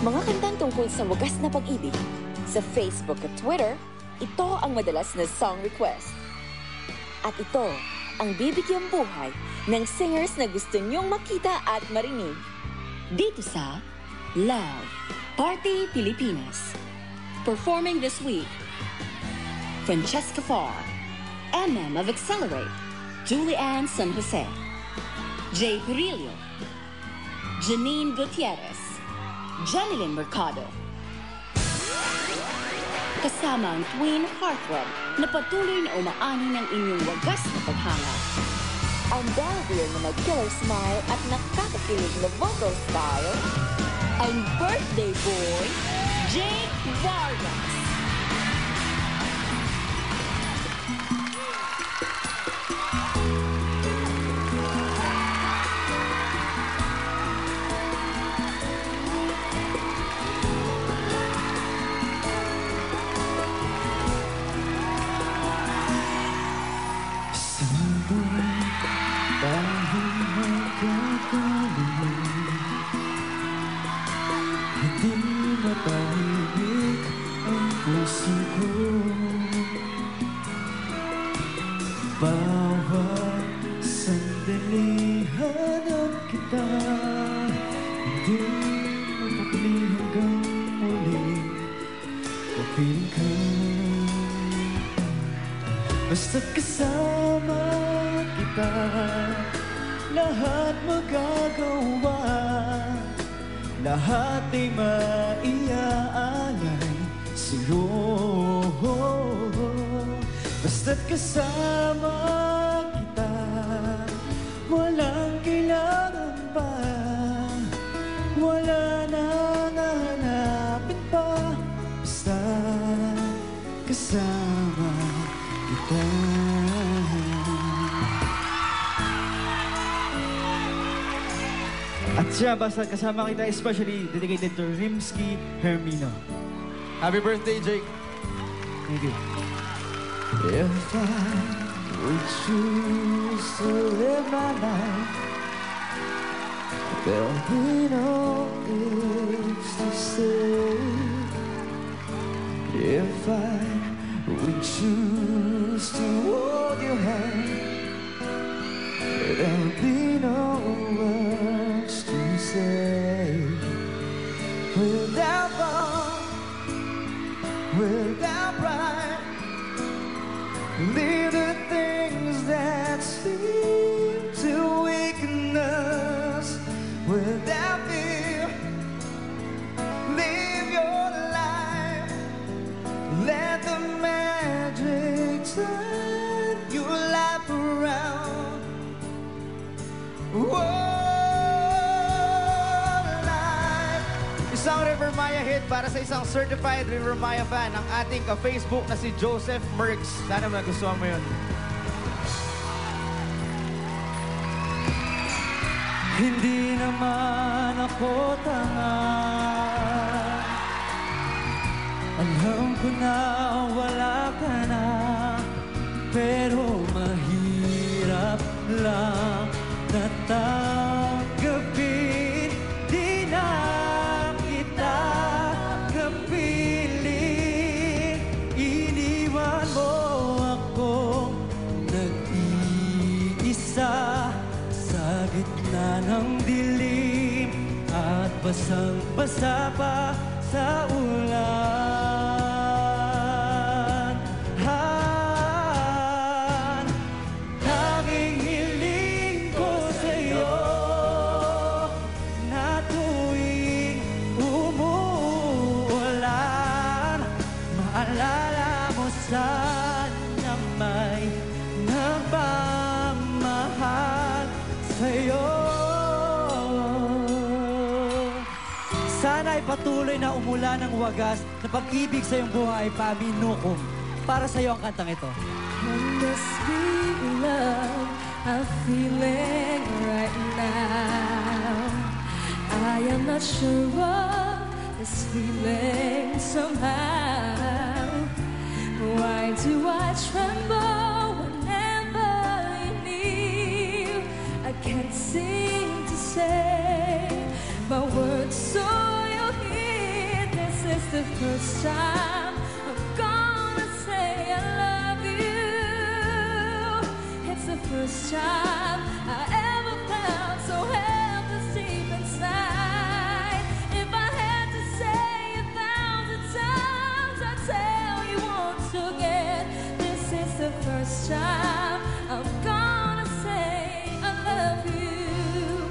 Mga kantang tungkol sa wagas na pag-ibig. Sa Facebook at Twitter, ito ang madalas na song request. At ito ang bibigyang buhay ng singers na gusto niyong makita at marinig. Dito sa Love, Party Pilipinas. Performing this week, Francesca Farr, MM of Accelerate, Julie Ann San Jose, Jay Perillo, Janine Gutierrez, Janilyn Mercado. Kasama ang twin heartthrob na patuloy na umaani ng inyong wagas na paghanga. Ang Belvedere na mag-killer smile at nakakakilig na vocal style, ang birthday boy, Jake Vargas. Hindi matahimik ang puso ko. Bawat sandali hanap kita. Hindi mapakli hanggang muling kapiling ka. Basta't kasama kita, lahat magagawa. Lahat ay maiaalay sa'yo. Basta't kasama kita, walang kailangan pa. Wala nang hahanapin pa. Basta kasama kita. At siya, basta kasama kita, especially dedicated to Rimsky Hermino. Happy birthday, Jake. Thank you. If I would choose to live my life, there'll be no ifs to say. If I would choose to hold your hand, there'll be no words to say. Without love, without pride, leave the things that seem to weaken us. Without fear, live your life. Let the magic turn your life around. Whoa, life. Isang River Maya hit para sa isang certified River Maya fan, ang ating ka-Facebook na si Joseph Merks. Sana magustuhan mo yun. Hindi naman ako tanga. Alam ko na wala ka na, pero mahirap lang natanggapin. Di na kita kapiling. Iniwan mo akong nag-iisa sa gitna ng dilim at basang-basa pa sa ulan. Tanging hiling ko sa'yo na tuwing umuulan, maalala mo sana may nagmamahal sa'yo. Sana ay patuloy na umulan ng wagas na pag-ibig sa iyong buhay, Paminukom. Para sa iyo ang kantang ito. And this sweet love I'm feeling right now, I am not sure of this feeling somehow. Why do I tremble whenever you're near? I can't seem to say my words so you'll hear. it's the first time I'm gonna say I love you. It's the first time I ever felt so helpless deep inside. If I had to say 1,000 times, I'd tell you once again, this is the first time I'm gonna say I love you.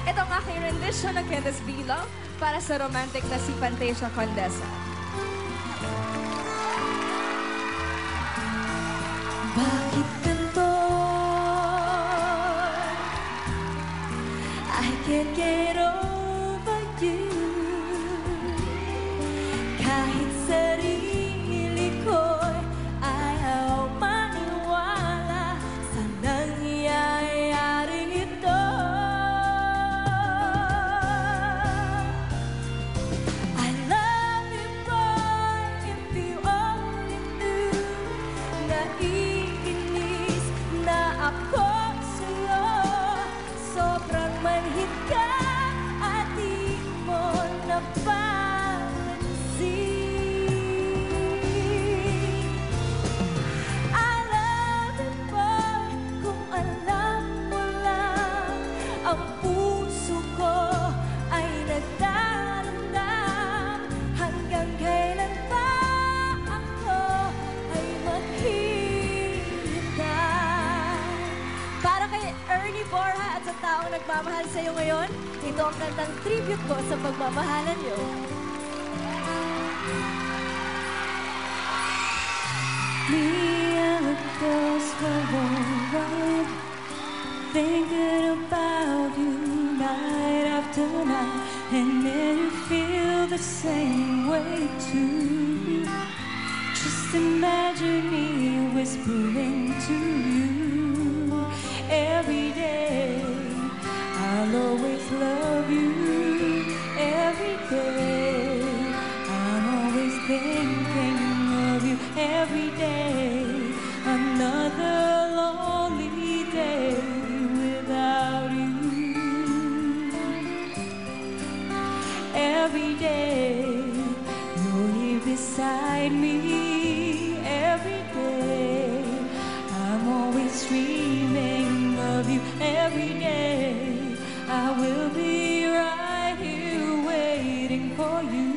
Ito ang aking rendition ng Candice B. Love para sa romantic na si Fantasia Condesa. Bakit ganito? I can't get over you. Kahit sarili ko'y ayaw maniwala sa nangyayaring ito. I love you, boy, if you only knew. Naiinis na ako sa'yo. Sobrang manhid ka at di mo napansin. I love you, boy, kung alam mo lang. Ang puso ko ay nagdarandam. Hanggang kailan ba ako ay maghihintay? Para kay Ernie Borja at sa taong nagmamahal sa iyo ngayon, ito ang kantang tribute ko sa pagmamahalan niyo. Me and the girls were alright, thinking about you night after night, and then you feel the same way too. Just imagine me whispering to you every day. I'll always love you every day. I'm always thinking of you every day. Another lonely day without you. Every day you're here beside me. Every day I'm always dreaming of you. Every day I will be right here waiting for you.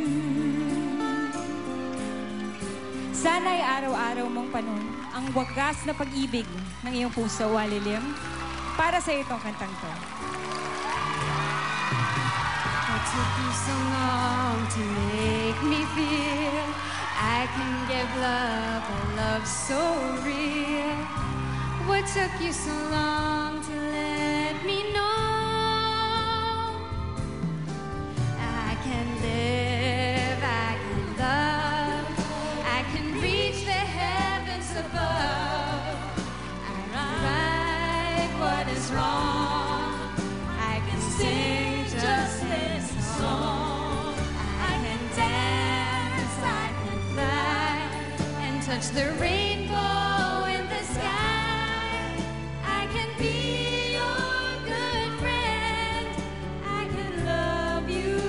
Sana'y araw-araw mong panon ang wagas na pag-ibig ng iyong puso, Walilim. Para sa itong kantang to. It took you so long to make me feel I can give love a love so real. What took you so long to let me know? I can live, I can love, I can reach the heavens above. I can right what is wrong. I can sing just this song. I can dance, I can fly, and touch the rainbow in the sky. I can be your good friend. I can love you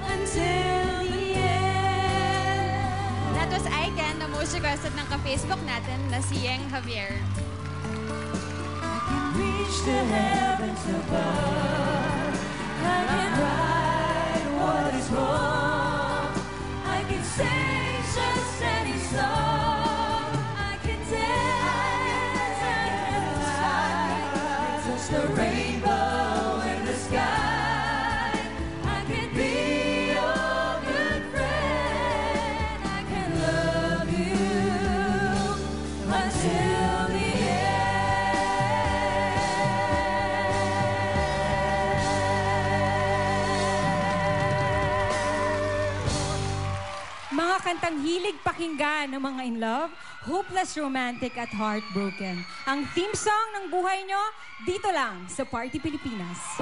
until the end. That was Icon, na most requested ng ka-Facebook natin na si Yeng Javier. I can reach the heavens above. I can right what is wrong. I can sing just any song. I can dance and fly, touch the rainbow in the sky. I can be your good friend. I can love you until the Mga kantang hilig pakinggan ng mga in love, hopeless romantic at heartbroken. Ang theme song ng buhay nyo, dito lang sa Party Pilipinas.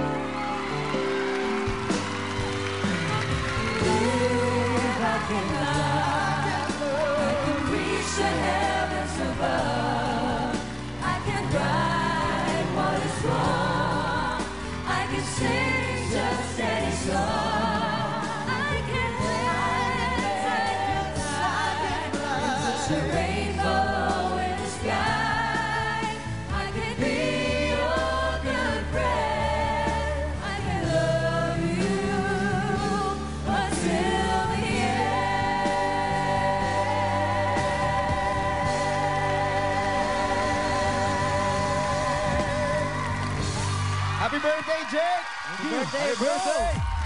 If I can love, I can reach the heavens above. I can right what is wrong. I can sing just any song. I can a rainbow in the sky. I can be your good friend. I can love you until the Happy birthday, Jake! Happy birthday, Happy bro! birthday!